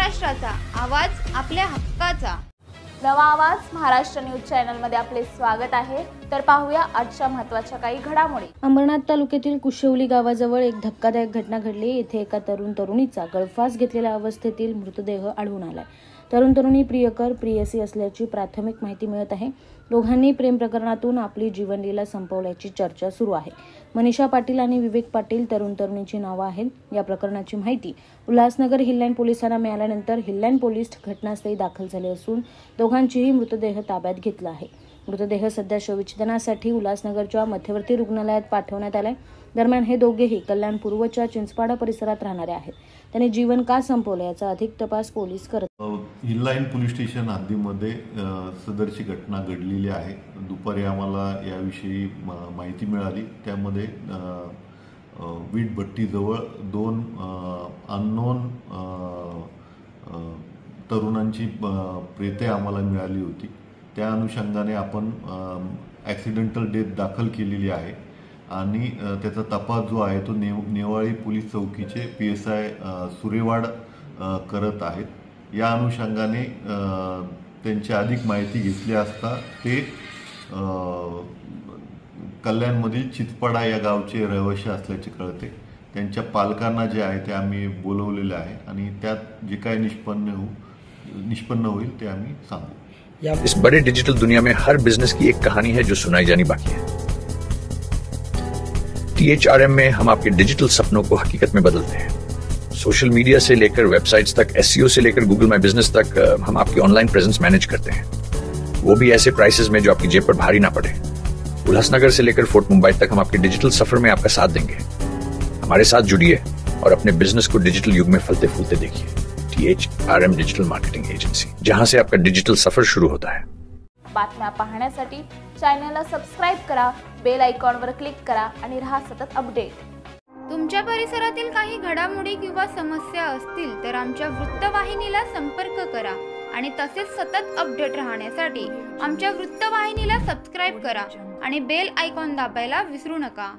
महाराष्ट्राचा आवाज, आपल्या हक्काचा. नवा आवाज महाराष्ट्र न्यूज चॅनलमध्ये आपले स्वागत आहे. तर पाहूया आजच्या महत्त्वाच्या काही घडामोडी. अंबरनाथ तालुक्यातील कुशवली गावाजवळ एक धक्कादायक घटना घडली. येथे एका तरुणीचा गळफास घेतलेल्या अवस्थेतील मृतदेह आढळून आलाय. तरुणी प्रियकर प्रियसी असल्याची प्राथमिक माहिती मिळत आहे. दोघांनी प्रेम प्रकरणातून आपली जीवनलीला संपवल्याची चर्चा सुरू आहे. मनीषा पाटील आणि विवेक पाटील तरुणीची नावं आहेत. या प्रकरणाची माहिती उल्हासनगर हिल्लाईन पोलिसांना मिळाल्यानंतर हिल्लाईन पोलीस घटनास्थळी दाखल झाले असून दोघांचीही मृतदेह ताब्यात घेतला आहे. मृतदेह सध्या शवविच्छेदनासाठी उल्हासनगरच्या मध्यवर्ती रुग्णालयात पाठवण्यात आलाय. दरम्यान हे दोघेही कल्याण पूर्वच्या चिंचपाडा परिसरात राहणारे आहेत. त्यांनी जीवन का संपवलं याचा अधिक तपास पोलीस करत. हिल्लाईन पोलीस स्टेशन हद्दीमध्ये सदरची घटना घडलेली आहे. दुपारी आम्हाला याविषयी माहिती मिळाली. त्यामध्ये वीटभट्टीजवळ 2 अननोन तरुणांची प्रेते आम्हाला मिळाली होती. त्या अनुषंगाने आपण ॲक्सिडेंटल डेथ दाखल केलेली आहे आणि त्याचा तपास जो आहे तो नेवाळी पोलीस चौकीचे PSI सुरेवाड करत आहेत. या अनुषंगाने त्यांची अधिक माहिती घेतली असता ते कल्याणमधील चितपाडा या गावचे रहिवासी असल्याचे कळते. त्यांच्या पालकांना जे आहे ते आम्ही बोलवलेले आहे आणि त्यात जे काही निष्पन्न होईल ते आम्ही सांगू. इस बड़े डिजिटल दुनिया में हर बिजनेस की एक कहानी है जो सुनाई जानी बाकी है. THRM में हम आपके डिजिटल सपनों को हकीकत में बदलते हैं. सोशल मीडिया से लेकर वेबसाइट्स तक, SEO से लेकर गूगल माई बिजनेस तक हम आपकी ऑनलाइन प्रेजेंस मैनेज करते हैं, वो भी ऐसे प्राइसेस में जो आपकी जेब पर भारी ना पड़े. उल्हासनगर से लेकर फोर्ट मुंबई तक हम आपके डिजिटल सफर में आपका साथ देंगे. हमारे साथ जुड़िए और अपने बिजनेस को डिजिटल युग में फलते फूलते देखिए. THRM डिजिटल मार्केटिंग एजेंसी, जहां से आपका डिजिटल सफर शुरू होता है. बातम्या पाहण्यासाठी चॅनलला सबस्क्राइब करा, बेल आयकॉनवर क्लिक करा आणि रहा सतत अपडेट. तुमच्या परिसरातील काही घडामोडी किंवा समस्या असतील तर आमच्या वृत्तवाहिनीला संपर्क करा आणि तसेच सतत अपडेट राहण्यासाठी आमच्या वृत्तवाहिनीला सबस्क्राइब करा आणि बेल आयकॉन दाबायला विसरू नका.